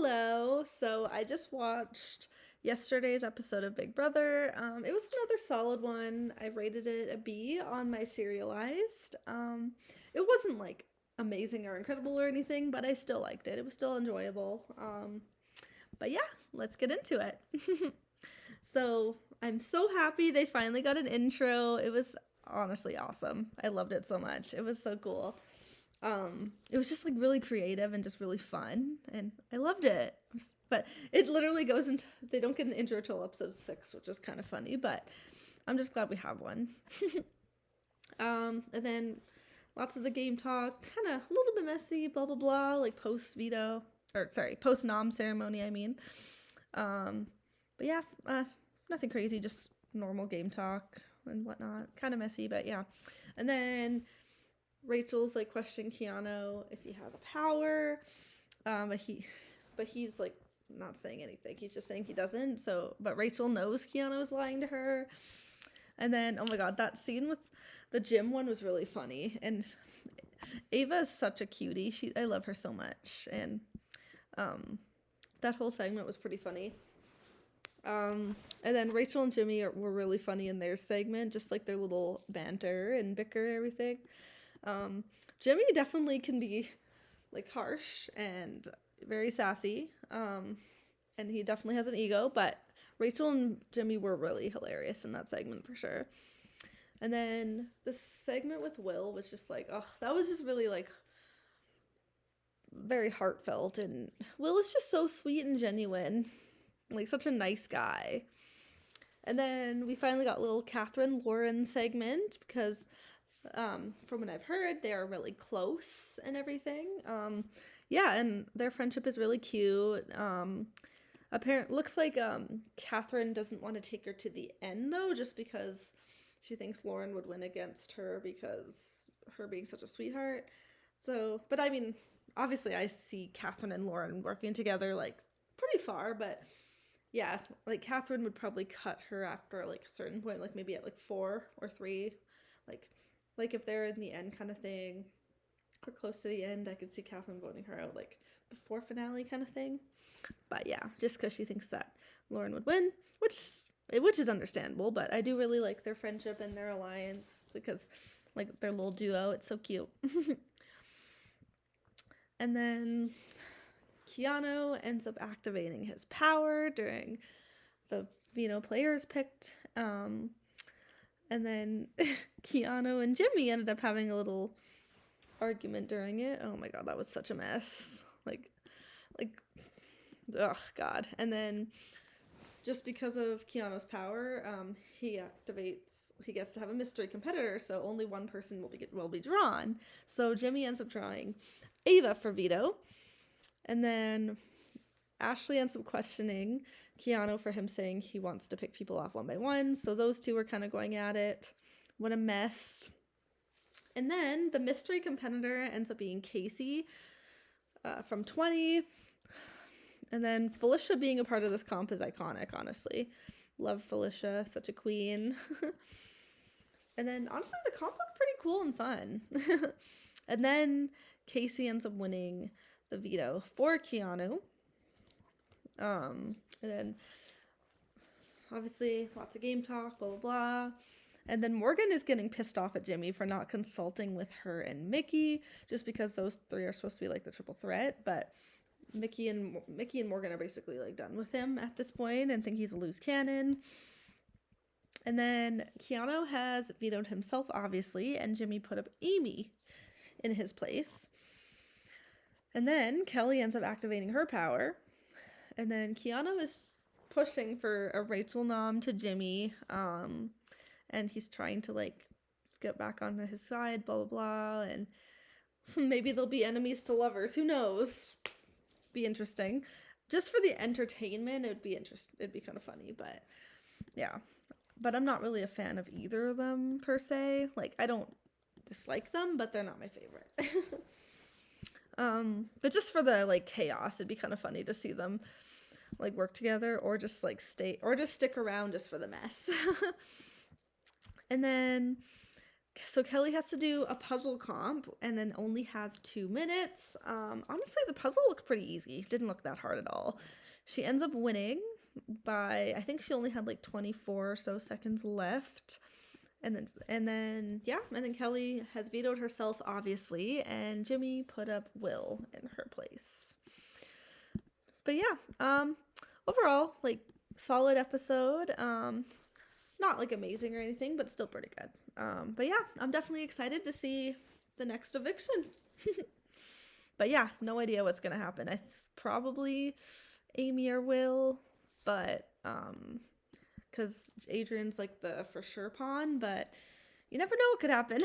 Hello. So I just watched yesterday's episode of Big Brother. It was another solid one. I rated it a B on my serialized. It wasn't like amazing or incredible or anything, but I still liked it. It was still enjoyable. But yeah, let's get into it. So I'm so happy they finally got an intro. It was honestly awesome. I loved it so much. It was so cool. It was just like really creative and just really fun, and I loved it. But it literally goes into, they don't get an intro till episode 6, which is kind of funny, but I'm just glad we have one. And then lots of the game talk, kind of a little bit messy, blah blah blah, like post nom ceremony, I mean. But yeah, nothing crazy, just normal game talk and whatnot. Kind of messy, but yeah. And then Rachel's like questioning Keanu if he has a power, but he's like not saying anything. He's just saying he doesn't. So, but Rachel knows Keanu is lying to her. And then, oh my god, that scene with the gym one was really funny. And Ava is such a cutie. I love her so much. And that whole segment was pretty funny. And then Rachel and Jimmy were really funny in their segment, just like their little banter and bicker and everything. Jimmy definitely can be like harsh and very sassy. And he definitely has an ego, but Rachel and Jimmy were really hilarious in that segment for sure. And then the segment with Will was just like, oh, that was just really like very heartfelt, and Will is just so sweet and genuine, like such a nice guy. And then we finally got little Catherine Lauren segment because from what I've heard, they are really close and everything. Yeah, and their friendship is really cute. Looks like Catherine doesn't want to take her to the end though, just because she thinks Lauren would win against her because her being such a sweetheart. So, but I mean, obviously I see Catherine and Lauren working together like pretty far, but yeah, like Catherine would probably cut her after like a certain point, like maybe at like 4 or 3, like if they're in the end kind of thing, or close to the end, I could see Catherine voting her out like before finale kind of thing. But yeah, just because she thinks that Lauren would win, which is understandable. But I do really like their friendship and their alliance because like their little duo, it's so cute. And then Keanu ends up activating his power during the players picked. And then Keanu and Jimmy ended up having a little argument during it. Oh my god, that was such a mess. Like, oh god. And then just because of Keanu's power, he gets to have a mystery competitor, so only one person will be drawn. So Jimmy ends up drawing Ava for veto. And then Ashley ends up questioning Keanu for him saying he wants to pick people off one by one. So those two were kind of going at it. What a mess. And then the mystery competitor ends up being Casey from 20. And then Felicia being a part of this comp is iconic, honestly. Love Felicia, such a queen. And then honestly, the comp looked pretty cool and fun. And then Casey ends up winning the veto for Keanu. And then obviously lots of game talk, blah blah blah. And then Morgan is getting pissed off at Jimmy for not consulting with her and Mickey, just because those three are supposed to be like the triple threat. But Mickey and Morgan are basically like done with him at this point and think he's a loose cannon. And then Keanu has vetoed himself, obviously, and Jimmy put up Amy in his place. And then Kelly ends up activating her power. And then Keanu is pushing for a Rachel nom to Jimmy. And he's trying to like get back onto his side, blah, blah, blah. And maybe they'll be enemies to lovers. Who knows? Be interesting. Just for the entertainment, it'd be kind of funny. But yeah. But I'm not really a fan of either of them per se. Like, I don't dislike them, but they're not my favorite. But just for the like chaos, it'd be kind of funny to see them like work together, or just like stick around just for the mess. And then So Kelly has to do a puzzle comp and then only has 2 minutes. Honestly, the puzzle looked pretty easy. Didn't look that hard at all. She ends up winning by, I think she only had like 24 or so seconds left. And then Kelly has vetoed herself, obviously, and Jimmy put up Will in her place. But yeah, overall, like, solid episode. Not like amazing or anything, but still pretty good. But yeah, I'm definitely excited to see the next eviction. But yeah, no idea what's gonna happen. Probably Amy or Will, but because Adrian's like the for sure pawn, but you never know what could happen.